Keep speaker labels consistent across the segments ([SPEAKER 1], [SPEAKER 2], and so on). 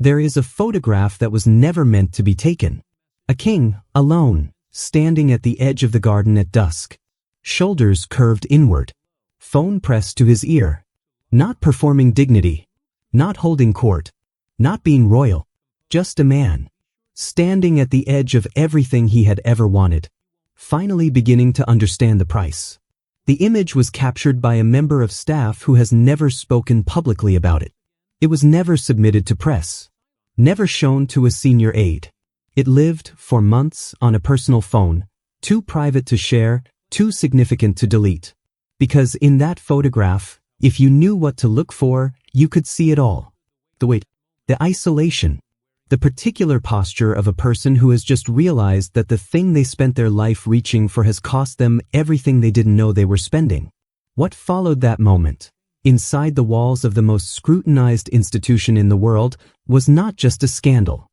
[SPEAKER 1] There is a photograph that was never meant to be taken. A king, alone, standing at the edge of the garden at dusk. Shoulders curved inward. Phone pressed to his ear. Not performing dignity. Not holding court. Not being royal. Just a man. Standing at the edge of everything he had ever wanted. Finally beginning to understand the price. The image was captured by a member of staff who has never spoken publicly about it. It was never submitted to press. Never shown to a senior aide. It lived, for months, on a personal phone, too private to share, too significant to delete. Because in that photograph, if you knew what to look for, you could see it all. The weight, the isolation, the particular posture of a person who has just realized that the thing they spent their life reaching for has cost them everything they didn't know they were spending. What followed that moment, inside the walls of the most scrutinized institution in the world, was not just a scandal.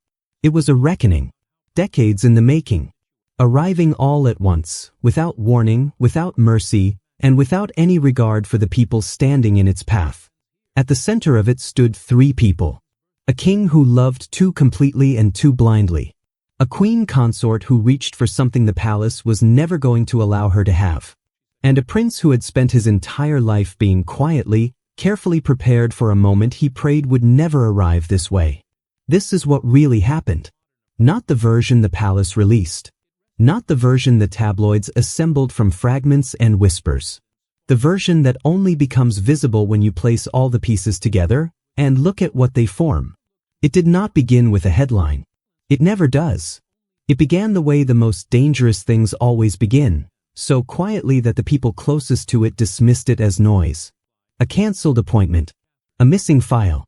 [SPEAKER 1] It was a reckoning, decades in the making, arriving all at once, without warning, without mercy, and without any regard for the people standing in its path. At the center of it stood three people. A king who loved too completely and too blindly. A queen consort who reached for something the palace was never going to allow her to have. And a prince who had spent his entire life being quietly, carefully prepared for a moment he prayed would never arrive this way. This is what really happened. Not the version the palace released. Not the version the tabloids assembled from fragments and whispers. The version that only becomes visible when you place all the pieces together and look at what they form. It did not begin with a headline. It never does. It began the way the most dangerous things always begin, so quietly that the people closest to it dismissed it as noise. A cancelled appointment. A missing file.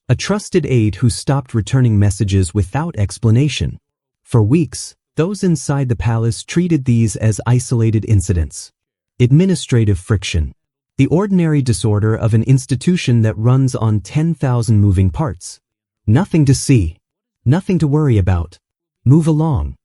[SPEAKER 1] A trusted aide who stopped returning messages without explanation. For weeks, those inside the palace treated these as isolated incidents. Administrative friction. The ordinary disorder of an institution that runs on 10,000 moving parts. Nothing to see. Nothing to worry about. Move along.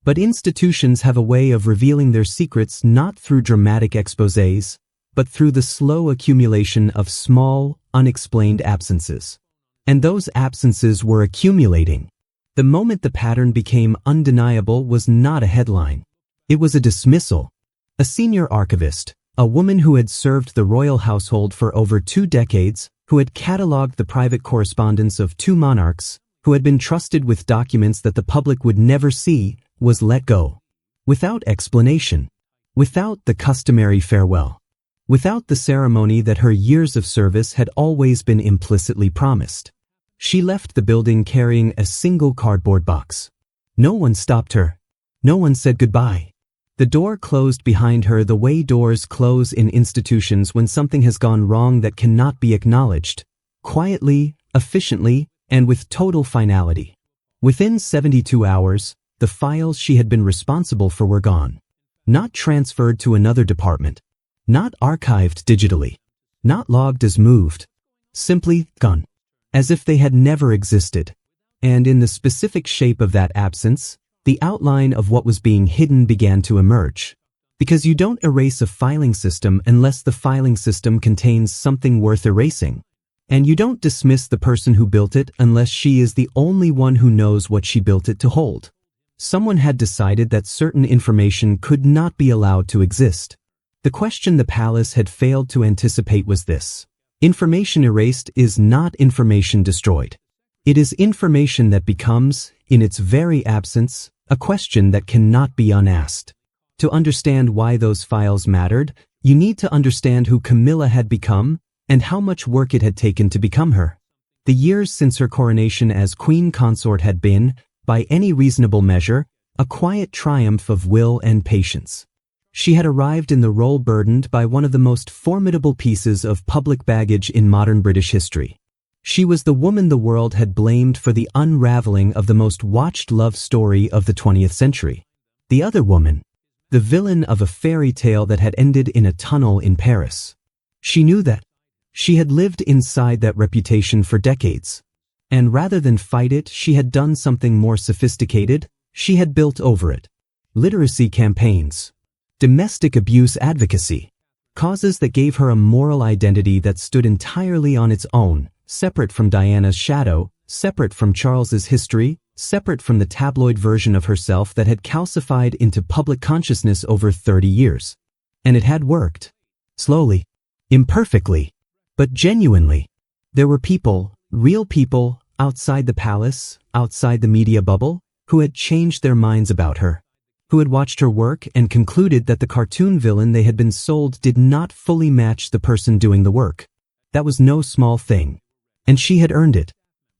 [SPEAKER 1] But institutions have a way of revealing their secrets not through dramatic exposés, but through the slow accumulation of small, unexplained absences. And those absences were accumulating. The moment the pattern became undeniable was not a headline. It was a dismissal. A senior archivist, a woman who had served the royal household for over 2 decades, who had catalogued the private correspondence of 2 monarchs, who had been trusted with documents that the public would never see, was let go. Without explanation. Without the customary farewell. Without the ceremony that her years of service had always been implicitly promised. She left the building carrying a single cardboard box. No one stopped her. No one said goodbye. The door closed behind her the way doors close in institutions when something has gone wrong that cannot be acknowledged. Quietly, efficiently, and with total finality. Within 72 hours, the files she had been responsible for were gone. Not transferred to another department. Not archived digitally. Not logged as moved. Simply gone. As if they had never existed. And in the specific shape of that absence, the outline of what was being hidden began to emerge. Because you don't erase a filing system unless the filing system contains something worth erasing. And you don't dismiss the person who built it unless she is the only one who knows what she built it to hold. Someone had decided that certain information could not be allowed to exist. The question the palace had failed to anticipate was this. Information erased is not information destroyed. It is information that becomes, in its very absence, a question that cannot be unasked. To understand why those files mattered, you need to understand who Camilla had become and how much work it had taken to become her. The years since her coronation as queen consort had been, by any reasonable measure, a quiet triumph of will and patience. She had arrived in the role burdened by one of the most formidable pieces of public baggage in modern British history. She was the woman the world had blamed for the unraveling of the most watched love story of the 20th century. The other woman, the villain of a fairy tale that had ended in a tunnel in Paris. She knew that. She had lived inside that reputation for decades. And rather than fight it, she had done something more sophisticated. She had built over it. Literacy campaigns. Domestic abuse advocacy. Causes that gave her a moral identity that stood entirely on its own, separate from Diana's shadow, separate from Charles's history, separate from the tabloid version of herself that had calcified into public consciousness over 30 years. And it had worked. Slowly. Imperfectly. But genuinely. There were people, real people, outside the palace, outside the media bubble, who had changed their minds about her, who had watched her work and concluded that the cartoon villain they had been sold did not fully match the person doing the work. That was no small thing. And she had earned it.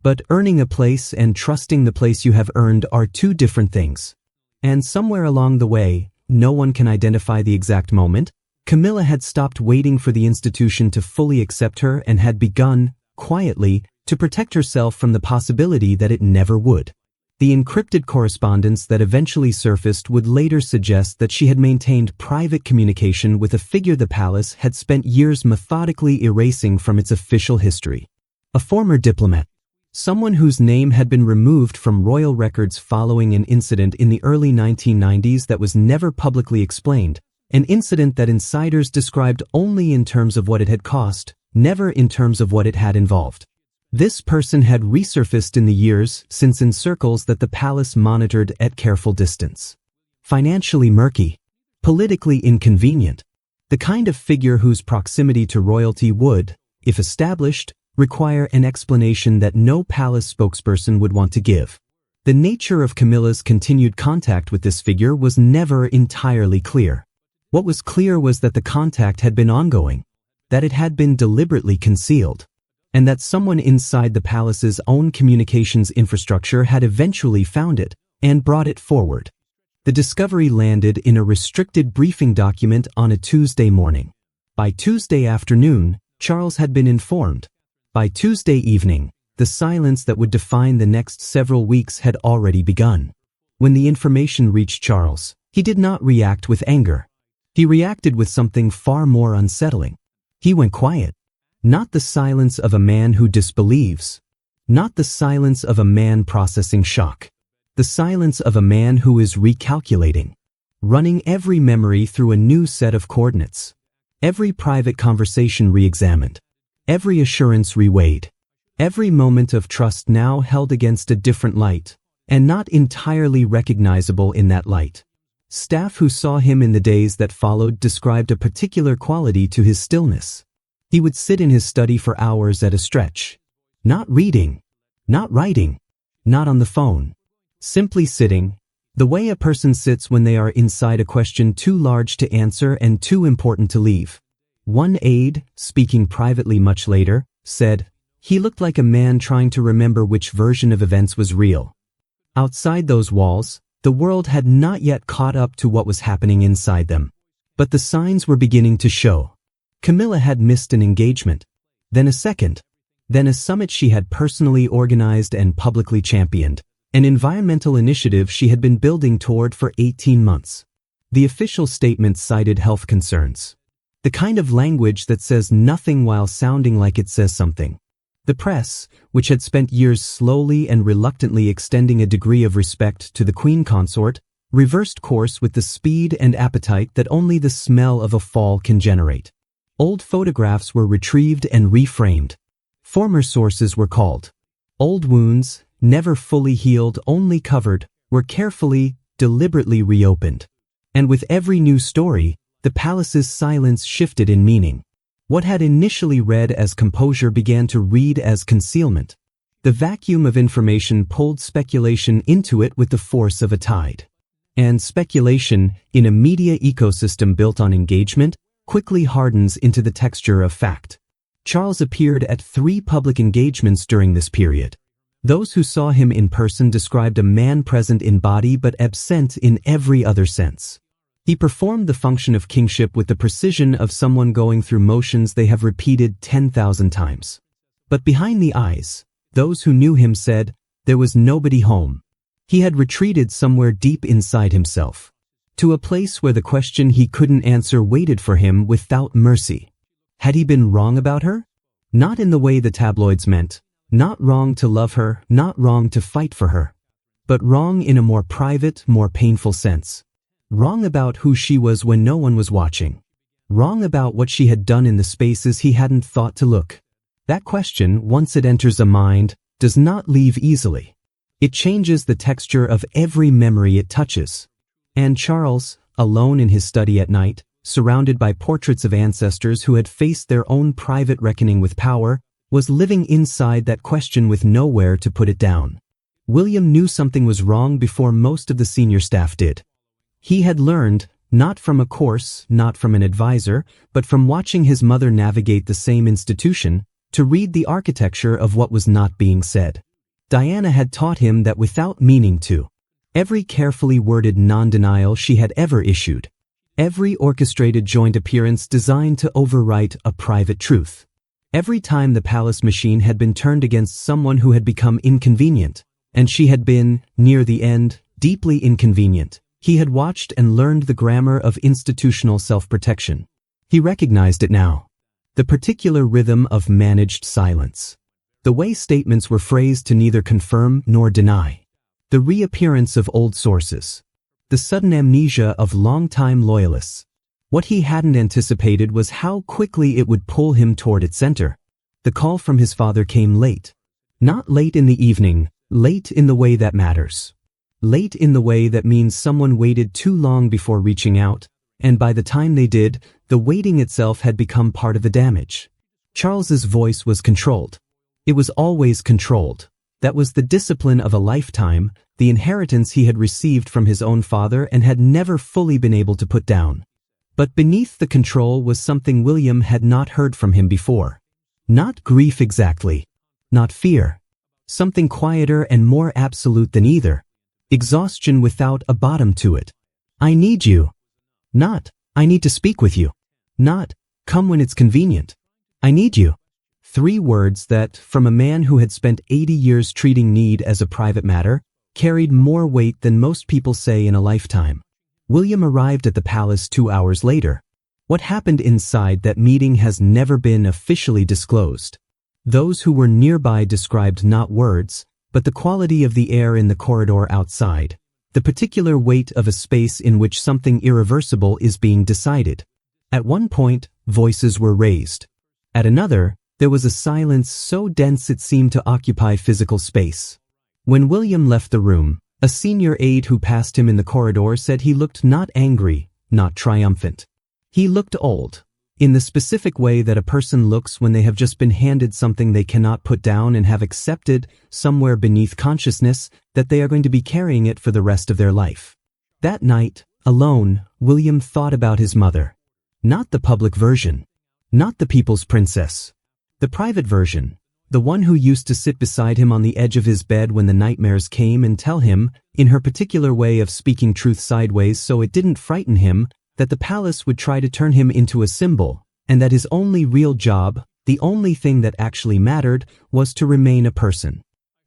[SPEAKER 1] But earning a place and trusting the place you have earned are two different things. And somewhere along the way, no one can identify the exact moment, Camilla had stopped waiting for the institution to fully accept her and had begun, quietly, to protect herself from the possibility that it never would. The encrypted correspondence that eventually surfaced would later suggest that she had maintained private communication with a figure the palace had spent years methodically erasing from its official history. A former diplomat. Someone whose name had been removed from royal records following an incident in the early 1990s that was never publicly explained, an incident that insiders described only in terms of what it had cost, never in terms of what it had involved. This person had resurfaced in the years since in circles that the palace monitored at careful distance. Financially murky. Politically inconvenient. The kind of figure whose proximity to royalty would, if established, require an explanation that no palace spokesperson would want to give. The nature of Camilla's continued contact with this figure was never entirely clear. What was clear was that the contact had been ongoing, that it had been deliberately concealed, and that someone inside the palace's own communications infrastructure had eventually found it and brought it forward. The discovery landed in a restricted briefing document on a Tuesday morning. By Tuesday afternoon, Charles had been informed. By Tuesday evening, the silence that would define the next several weeks had already begun. When the information reached Charles, he did not react with anger. He reacted with something far more unsettling. He went quiet. Not the silence of a man who disbelieves. Not the silence of a man processing shock. The silence of a man who is recalculating. Running every memory through a new set of coordinates. Every private conversation re-examined. Every assurance reweighed. Every moment of trust now held against a different light, and not entirely recognizable in that light. Staff who saw him in the days that followed described a particular quality to his stillness. He would sit in his study for hours at a stretch. Not reading. Not writing. Not on the phone. Simply sitting, the way a person sits when they are inside a question too large to answer and too important to leave. One aide, speaking privately much later, said, "He looked like a man trying to remember which version of events was real." Outside those walls, the world had not yet caught up to what was happening inside them. But the signs were beginning to show. Camilla had missed an engagement, then a second, then a summit she had personally organized and publicly championed, an environmental initiative she had been building toward for 18 months. The official statement cited health concerns. The kind of language that says nothing while sounding like it says something. The press, which had spent years slowly and reluctantly extending a degree of respect to the Queen Consort, reversed course with the speed and appetite that only the smell of a fall can generate. Old photographs were retrieved and reframed. Former sources were called. Old wounds, never fully healed, only covered, were carefully, deliberately reopened. And with every new story, the palace's silence shifted in meaning. What had initially read as composure began to read as concealment. The vacuum of information pulled speculation into it with the force of a tide. And speculation, in a media ecosystem built on engagement, quickly hardens into the texture of fact. Charles appeared at 3 public engagements during this period. Those who saw him in person described a man present in body but absent in every other sense. He performed the function of kingship with the precision of someone going through motions they have repeated 10,000 times. But behind the eyes, those who knew him said, there was nobody home. He had retreated somewhere deep inside himself, to a place where the question he couldn't answer waited for him without mercy. Had he been wrong about her? Not in the way the tabloids meant, not wrong to love her, not wrong to fight for her, but wrong in a more private, more painful sense. Wrong about who she was when no one was watching. Wrong about what she had done in the spaces he hadn't thought to look. That question, once it enters a mind, does not leave easily. It changes the texture of every memory it touches. And Charles, alone in his study at night, surrounded by portraits of ancestors who had faced their own private reckoning with power, was living inside that question with nowhere to put it down. William knew something was wrong before most of the senior staff did. He had learned, not from a course, not from an advisor, but from watching his mother navigate the same institution, to read the architecture of what was not being said. Diana had taught him that without meaning to. Every carefully worded non-denial she had ever issued. Every orchestrated joint appearance designed to overwrite a private truth. Every time the palace machine had been turned against someone who had become inconvenient, and she had been, near the end, deeply inconvenient, he had watched and learned the grammar of institutional self-protection. He recognized it now. The particular rhythm of managed silence. The way statements were phrased to neither confirm nor deny. The reappearance of old sources. The sudden amnesia of long-time loyalists. What he hadn't anticipated was how quickly it would pull him toward its center. The call from his father came late. Not late in the evening, late in the way that matters. Late in the way that means someone waited too long before reaching out, and by the time they did, the waiting itself had become part of the damage. Charles's voice was controlled. It was always controlled. That was the discipline of a lifetime, the inheritance he had received from his own father and had never fully been able to put down. But beneath the control was something William had not heard from him before. Not grief exactly. Not fear. Something quieter and more absolute than either. Exhaustion without a bottom to it. I need you. Not, I need to speak with you. Not, come when it's convenient. I need you. 3 words that, from a man who had spent 80 years treating need as a private matter, carried more weight than most people say in a lifetime. William arrived at the palace 2 hours later. What happened inside that meeting has never been officially disclosed. Those who were nearby described not words, but the quality of the air in the corridor outside, the particular weight of a space in which something irreversible is being decided. At one point, voices were raised. At another, there was a silence so dense it seemed to occupy physical space. When William left the room, a senior aide who passed him in the corridor said he looked not angry, not triumphant. He looked old, in the specific way that a person looks when they have just been handed something they cannot put down and have accepted, somewhere beneath consciousness, that they are going to be carrying it for the rest of their life. That night, alone, William thought about his mother. Not the public version. Not the people's princess. The private version. The one who used to sit beside him on the edge of his bed when the nightmares came and tell him, in her particular way of speaking truth sideways so it didn't frighten him, that the palace would try to turn him into a symbol, and that his only real job, the only thing that actually mattered, was to remain a person.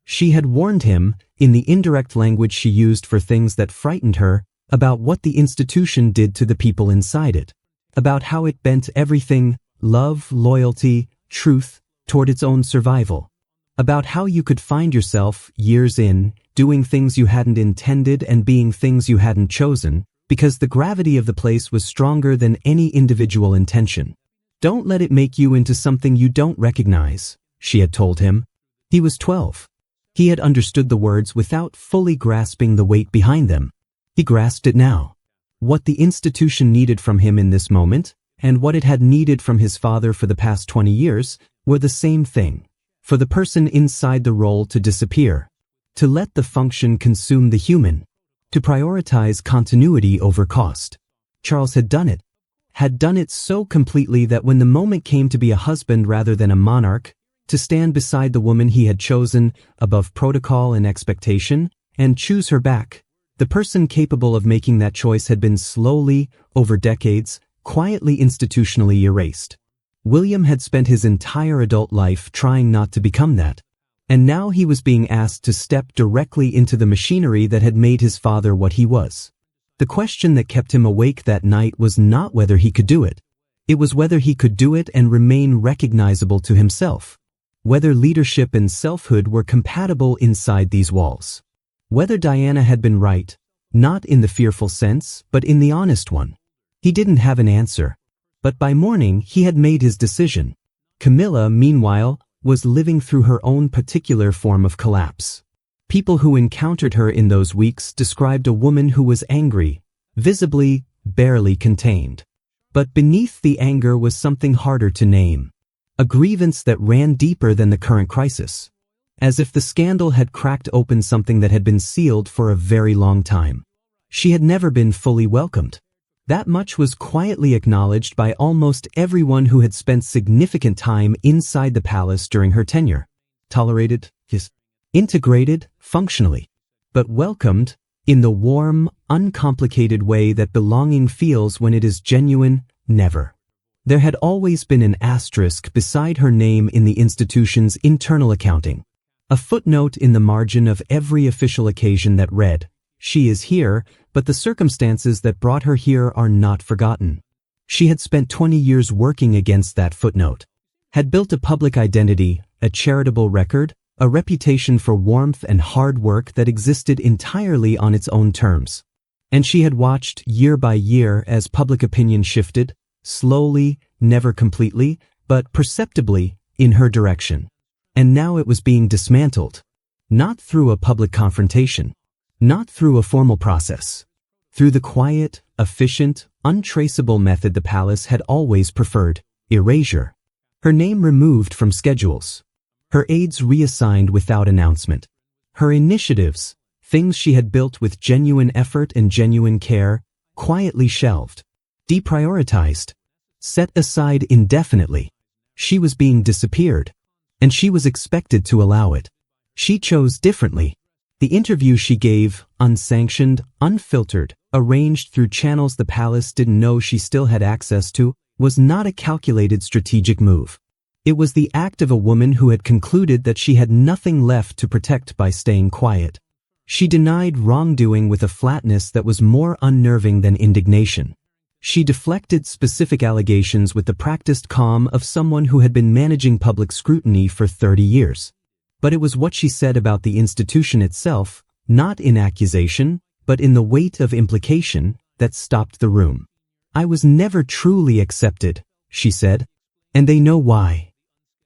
[SPEAKER 1] She had warned him, in the indirect language she used for things that frightened her, about what the institution did to the people inside it. About how it bent everything, love, loyalty, truth, toward its own survival. About how you could find yourself, years in, doing things you hadn't intended and being things you hadn't chosen, because the gravity of the place was stronger than any individual intention. Don't let it make you into something you don't recognize, she had told him. He was 12. He had understood the words without fully grasping the weight behind them. He grasped it now. What the institution needed from him in this moment, and what it had needed from his father for the past 20 years, were the same thing. For the person inside the role to disappear. To let the function consume the human. To prioritize continuity over cost. Charles had done it. Had done it so completely that when the moment came to be a husband rather than a monarch, to stand beside the woman he had chosen, above protocol and expectation, and choose her back, the person capable of making that choice had been slowly, over decades, quietly institutionally erased. William had spent his entire adult life trying not to become that. And now he was being asked to step directly into the machinery that had made his father what he was. The question that kept him awake that night was not whether he could do it. It was whether he could do it and remain recognizable to himself. Whether leadership and selfhood were compatible inside these walls. Whether Diana had been right, not in the fearful sense, but in the honest one. He didn't have an answer. But by morning he had made his decision. Camilla, meanwhile, was living through her own particular form of collapse. People who encountered her in those weeks described a woman who was angry, visibly, barely contained. But beneath the anger was something harder to name. A grievance that ran deeper than the current crisis. As if the scandal had cracked open something that had been sealed for a very long time. She had never been fully welcomed. That much was quietly acknowledged by almost everyone who had spent significant time inside the palace during her tenure. Tolerated, yes. Integrated, functionally. But welcomed, in the warm, uncomplicated way that belonging feels when it is genuine, never. There had always been an asterisk beside her name in the institution's internal accounting. A footnote in the margin of every official occasion that read, "She is here, but the circumstances that brought her here are not forgotten." She had spent 20 years working against that footnote. Had built a public identity, a charitable record, a reputation for warmth and hard work that existed entirely on its own terms. And she had watched year by year as public opinion shifted, slowly, never completely, but perceptibly, in her direction. And now it was being dismantled. Not through a public confrontation. Not through a formal process. Through the quiet, efficient, untraceable method the palace had always preferred, erasure. Her name removed from schedules. Her aides reassigned without announcement. Her initiatives, things she had built with genuine effort and genuine care, quietly shelved. Deprioritized. Set aside indefinitely. She was being disappeared. And she was expected to allow it. She chose differently. The interview she gave, unsanctioned, unfiltered, arranged through channels the palace didn't know she still had access to, was not a calculated strategic move. It was the act of a woman who had concluded that she had nothing left to protect by staying quiet. She denied wrongdoing with a flatness that was more unnerving than indignation. She deflected specific allegations with the practiced calm of someone who had been managing public scrutiny for 30 years. But it was what she said about the institution itself, not in accusation, but in the weight of implication, that stopped the room. "I was never truly accepted," she said. "And they know why."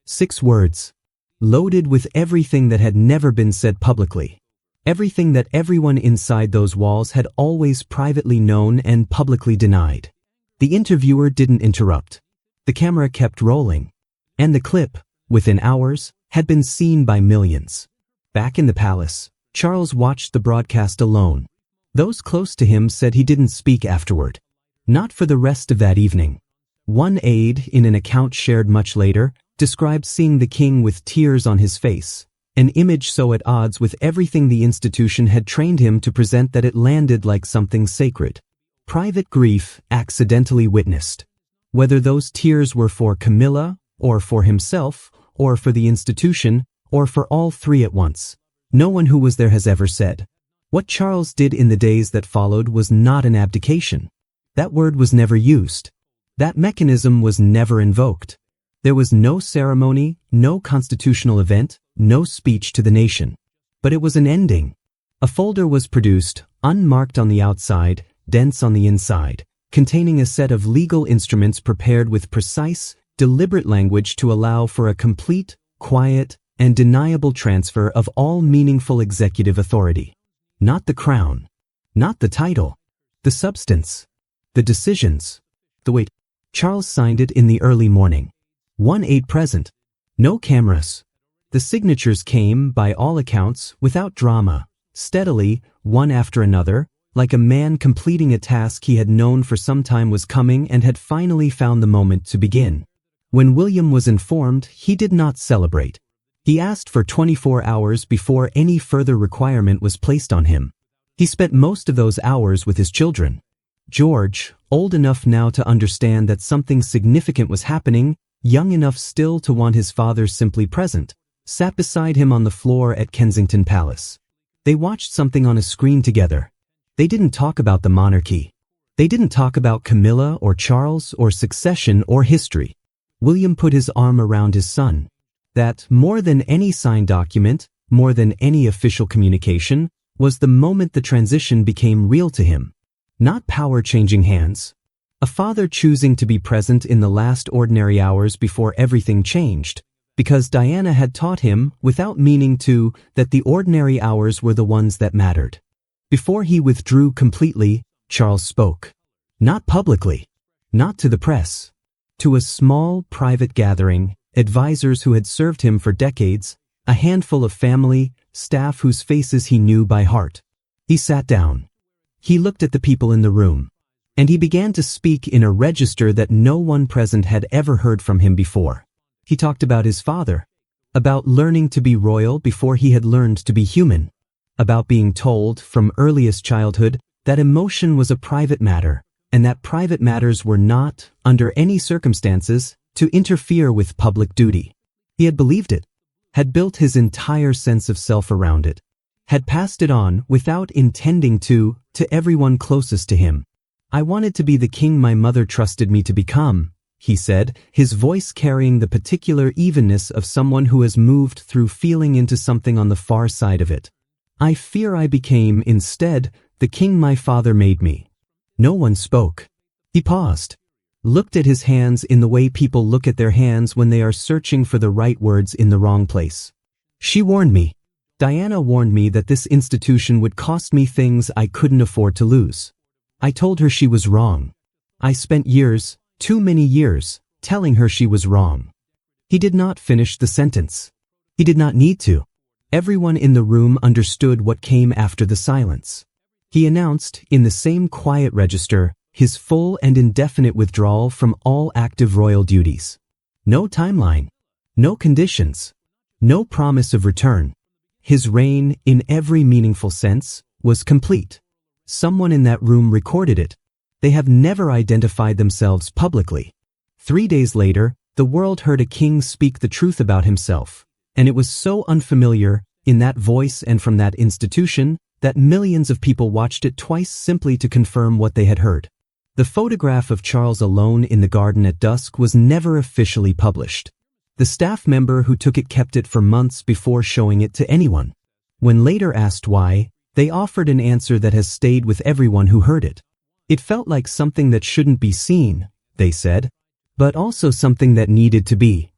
[SPEAKER 1] 6 words. Loaded with everything that had never been said publicly. Everything that everyone inside those walls had always privately known and publicly denied. The interviewer didn't interrupt. The camera kept rolling. And the clip, within hours, had been seen by millions. Back in the palace, Charles watched the broadcast alone. Those close to him said he didn't speak afterward. Not for the rest of that evening. One aide, in an account shared much later, described seeing the king with tears on his face. An image so at odds with everything the institution had trained him to present that it landed like something sacred. Private grief accidentally witnessed. Whether those tears were for Camilla, or for himself, or for the institution, or for all three at once, no one who was there has ever said. What Charles did in the days that followed was not an abdication. That word was never used. That mechanism was never invoked. There was no ceremony, no constitutional event, no speech to the nation. But it was an ending. A folder was produced, unmarked on the outside, dense on the inside, containing a set of legal instruments prepared with precise, deliberate language to allow for a complete, quiet, and deniable transfer of all meaningful executive authority. Not the crown. Not the title. The substance. The decisions. The weight. Charles signed it in the early morning. 1 aide present. No cameras. The signatures came, by all accounts, without drama, steadily, one after another, like a man completing a task he had known for some time was coming and had finally found the moment to begin. When William was informed, he did not celebrate. He asked for 24 hours before any further requirement was placed on him. He spent most of those hours with his children. George, old enough now to understand that something significant was happening, young enough still to want his father simply present, sat beside him on the floor at Kensington Palace. They watched something on a screen together. They didn't talk about the monarchy. They didn't talk about Camilla or Charles or succession or history. William put his arm around his son. That, more than any signed document, more than any official communication, was the moment the transition became real to him. Not power changing hands. A father choosing to be present in the last ordinary hours before everything changed. because Diana had taught him, without meaning to, that the ordinary hours were the ones that mattered. Before he withdrew completely, Charles spoke. Not publicly. Not to the press. To a small, private gathering, advisors who had served him for decades, a handful of family, staff whose faces he knew by heart. He sat down. He looked at the people in the room. And he began to speak in a register that no one present had ever heard from him before. He talked about his father, about learning to be royal before he had learned to be human, about being told from earliest childhood that emotion was a private matter, and that private matters were not, under any circumstances, to interfere with public duty. He had believed it, had built his entire sense of self around it, had passed it on without intending to everyone closest to him. I wanted to be the king my mother trusted me to become, he said, his voice carrying the particular evenness of someone who has moved through feeling into something on the far side of it. I fear I became, instead, the king my father made me. No one spoke. He paused, looked at his hands in the way people look at their hands when they are searching for the right words in the wrong place. She warned me. Diana warned me that this institution would cost me things I couldn't afford to lose. I told her she was wrong. I spent years, too many years, telling her she was wrong. He did not finish the sentence. He did not need to. Everyone in the room understood what came after the silence. He announced, in the same quiet register, his full and indefinite withdrawal from all active royal duties. No timeline. No conditions. No promise of return. His reign, in every meaningful sense, was complete. Someone in that room recorded it. They have never identified themselves publicly. 3 days later, the world heard a king speak the truth about himself, and it was so unfamiliar, in that voice and from that institution, that millions of people watched it twice simply to confirm what they had heard. The photograph of Charles alone in the garden at dusk was never officially published. The staff member who took it kept it for months before showing it to anyone. When later asked why, they offered an answer that has stayed with everyone who heard it. It felt like something that shouldn't be seen, they said, but also something that needed to be.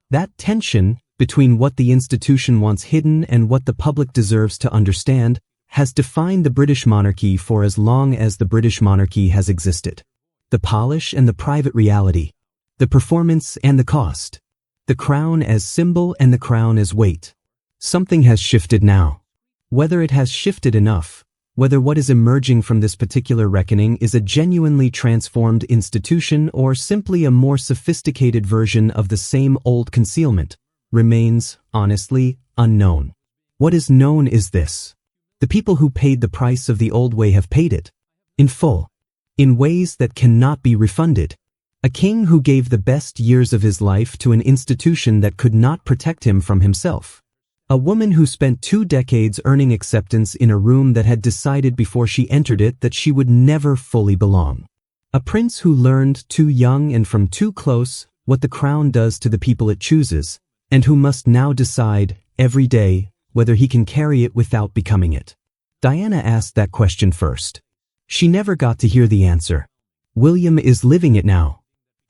[SPEAKER 1] That tension, between what the institution wants hidden and what the public deserves to understand, has defined the British monarchy for as long as the British monarchy has existed. The polish and the private reality. The performance and the cost. The crown as symbol and the crown as weight. Something has shifted now. Whether it has shifted enough, whether what is emerging from this particular reckoning is a genuinely transformed institution or simply a more sophisticated version of the same old concealment, remains, honestly, unknown. What is known is this. The people who paid the price of the old way have paid it. In full. In ways that cannot be refunded. A king who gave the best years of his life to an institution that could not protect him from himself. A woman who spent 2 decades earning acceptance in a room that had decided before she entered it that she would never fully belong. A prince who learned too young and from too close what the crown does to the people it chooses, and who must now decide, every day, whether he can carry it without becoming it. Diana asked that question first. She never got to hear the answer. William is living it now.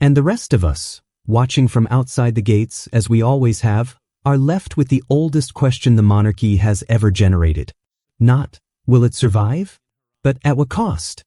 [SPEAKER 1] And the rest of us, watching from outside the gates as we always have, are left with the oldest question the monarchy has ever generated. Not, will it survive? But at what cost?